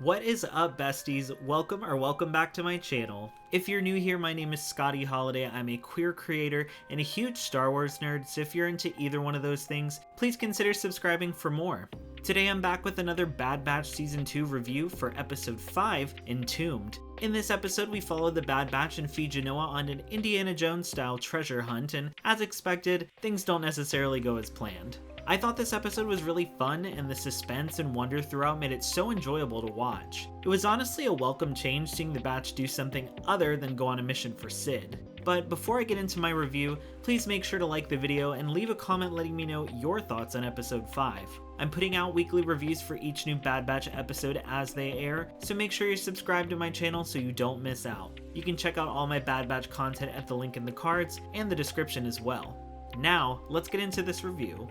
What is up, besties? Welcome back to my channel. If you're new here, my name is Scotty Holiday. I'm a queer creator and a huge Star Wars nerd, so if you're into either one of those things, please consider subscribing for more. Today I'm back with another Bad Batch Season 2 review for Episode 5, Entombed. In this episode, we follow the Bad Batch and Phee Genoa on an Indiana Jones-style treasure hunt, and as expected, things don't necessarily go as planned. I thought this episode was really fun, and the suspense and wonder throughout made it so enjoyable to watch. It was honestly a welcome change seeing the Batch do something other than go on a mission for Sid. But before I get into my review, please make sure to like the video and leave a comment letting me know your thoughts on Episode 5. I'm putting out weekly reviews for each new Bad Batch episode as they air, so make sure you're subscribed to my channel so you don't miss out. You can check out all my Bad Batch content at the link in the cards and the description as well. Now, let's get into this review.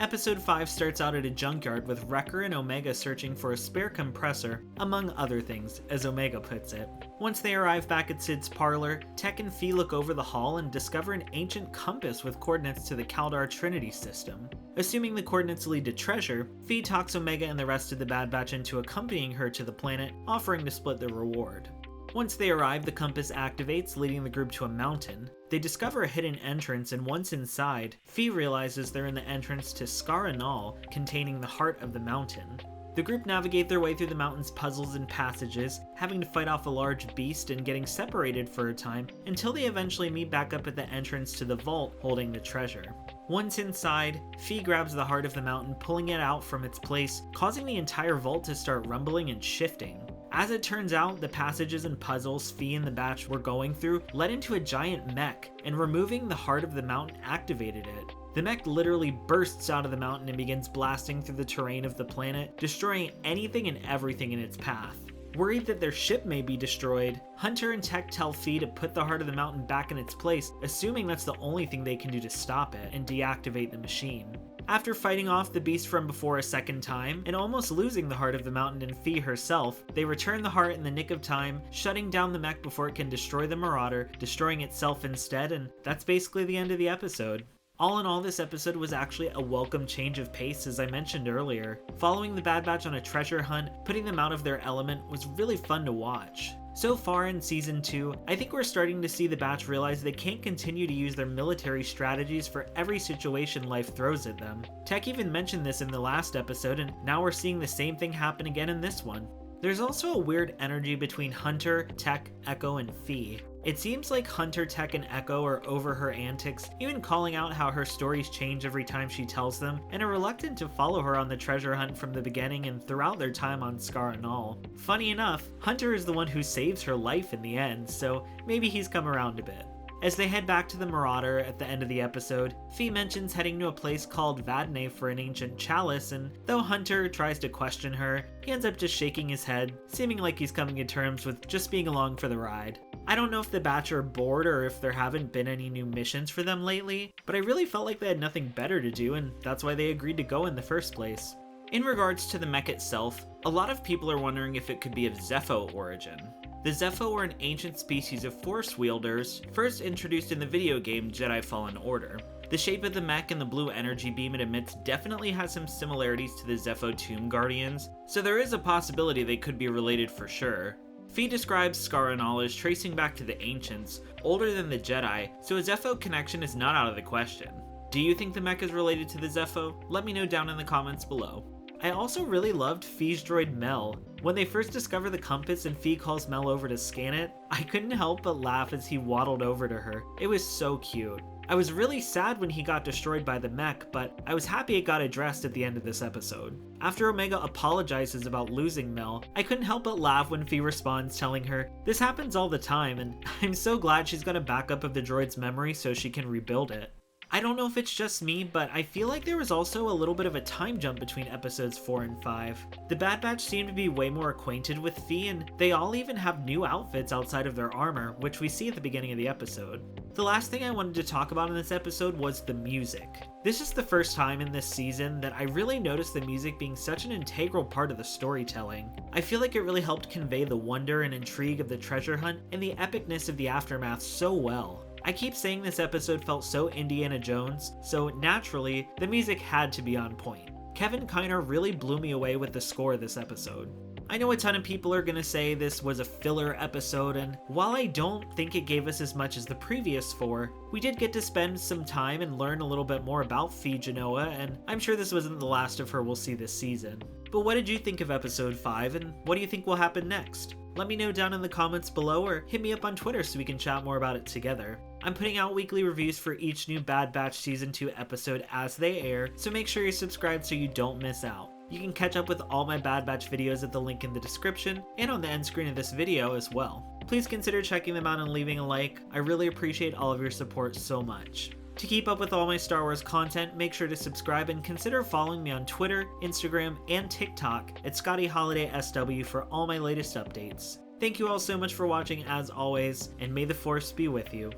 Episode 5 starts out at a junkyard with Wrecker and Omega searching for a spare compressor, among other things, as Omega puts it. Once they arrive back at Sid's parlor, Tech and Phee look over the hall and discover an ancient compass with coordinates to the Kaldar Trinity system. Assuming the coordinates lead to treasure, Phee talks Omega and the rest of the Bad Batch into accompanying her to the planet, offering to split the reward. Once they arrive, the compass activates, leading the group to a mountain. They discover a hidden entrance, and once inside, Phee realizes they're in the entrance to Scaranal, containing the heart of the mountain. The group navigate their way through the mountain's puzzles and passages, having to fight off a large beast and getting separated for a time, until they eventually meet back up at the entrance to the vault holding the treasure. Once inside, Phee grabs the heart of the mountain, pulling it out from its place, causing the entire vault to start rumbling and shifting. As it turns out, the passages and puzzles Phee and the Batch were going through led into a giant mech, and removing the heart of the mountain activated it. The mech literally bursts out of the mountain and begins blasting through the terrain of the planet, destroying anything and everything in its path. Worried that their ship may be destroyed, Hunter and Tech tell Phee to put the heart of the mountain back in its place, assuming that's the only thing they can do to stop it and deactivate the machine. After fighting off the beast from before a second time, and almost losing the heart of the mountain and Phee herself, they return the heart in the nick of time, shutting down the mech before it can destroy the Marauder, destroying itself instead, and that's basically the end of the episode. All in all, this episode was actually a welcome change of pace, as I mentioned earlier. Following the Bad Batch on a treasure hunt, putting them out of their element, was really fun to watch. So far in Season 2, I think we're starting to see the Batch realize they can't continue to use their military strategies for every situation life throws at them. Tech even mentioned this in the last episode, and now we're seeing the same thing happen again in this one. There's also a weird energy between Hunter, Tech, Echo, and Phee. It seems like Hunter, Tech, and Echo are over her antics, even calling out how her stories change every time she tells them, and are reluctant to follow her on the treasure hunt from the beginning and throughout their time on Scaranal. Funny enough, Hunter is the one who saves her life in the end, so maybe he's come around a bit. As they head back to the Marauder at the end of the episode, Phee mentions heading to a place called Vadne for an ancient chalice, and though Hunter tries to question her, he ends up just shaking his head, seeming like he's coming to terms with just being along for the ride. I don't know if the Batch are bored or if there haven't been any new missions for them lately, but I really felt like they had nothing better to do, and that's why they agreed to go in the first place. In regards to the mech itself, a lot of people are wondering if it could be of Zeffo origin. The Zeffo were an ancient species of Force wielders, first introduced in the video game Jedi Fallen Order. The shape of the mech and the blue energy beam it emits definitely has some similarities to the Zeffo Tomb Guardians, so there is a possibility they could be related for sure. Phee describes Scaranal as tracing back to the Ancients, older than the Jedi, so a Zeffo connection is not out of the question. Do you think the mech is related to the Zeffo? Let me know down in the comments below. I also really loved Phee's droid Mel. When they first discover the compass and Phee calls Mel over to scan it, I couldn't help but laugh as he waddled over to her. It was so cute. I was really sad when he got destroyed by the mech, but I was happy it got addressed at the end of this episode. After Omega apologizes about losing Mel, I couldn't help but laugh when Phee responds telling her, "This happens all the time, and I'm so glad she's got a backup of the droid's memory so she can rebuild it." I don't know if it's just me, but I feel like there was also a little bit of a time jump between episodes 4 and 5. The Bad Batch seem to be way more acquainted with Phee, and they all even have new outfits outside of their armor, which we see at the beginning of the episode. The last thing I wanted to talk about in this episode was the music. This is the first time in this season that I really noticed the music being such an integral part of the storytelling. I feel like it really helped convey the wonder and intrigue of the treasure hunt and the epicness of the aftermath so well. I keep saying this episode felt so Indiana Jones, so naturally, the music had to be on point. Kevin Kiner really blew me away with the score this episode. I know a ton of people are gonna say this was a filler episode, and while I don't think it gave us as much as the previous 4, we did get to spend some time and learn a little bit more about Phee Genoa, and I'm sure this wasn't the last of her we'll see this season. But what did you think of episode 5, and what do you think will happen next? Let me know down in the comments below, or hit me up on Twitter so we can chat more about it together. I'm putting out weekly reviews for each new Bad Batch Season 2 episode as they air, so make sure you're subscribed so you don't miss out. You can catch up with all my Bad Batch videos at the link in the description, and on the end screen of this video as well. Please consider checking them out and leaving a like. I really appreciate all of your support so much. To keep up with all my Star Wars content, make sure to subscribe and consider following me on Twitter, Instagram, and TikTok at ScottyHolidaySW for all my latest updates. Thank you all so much for watching as always, and may the Force be with you.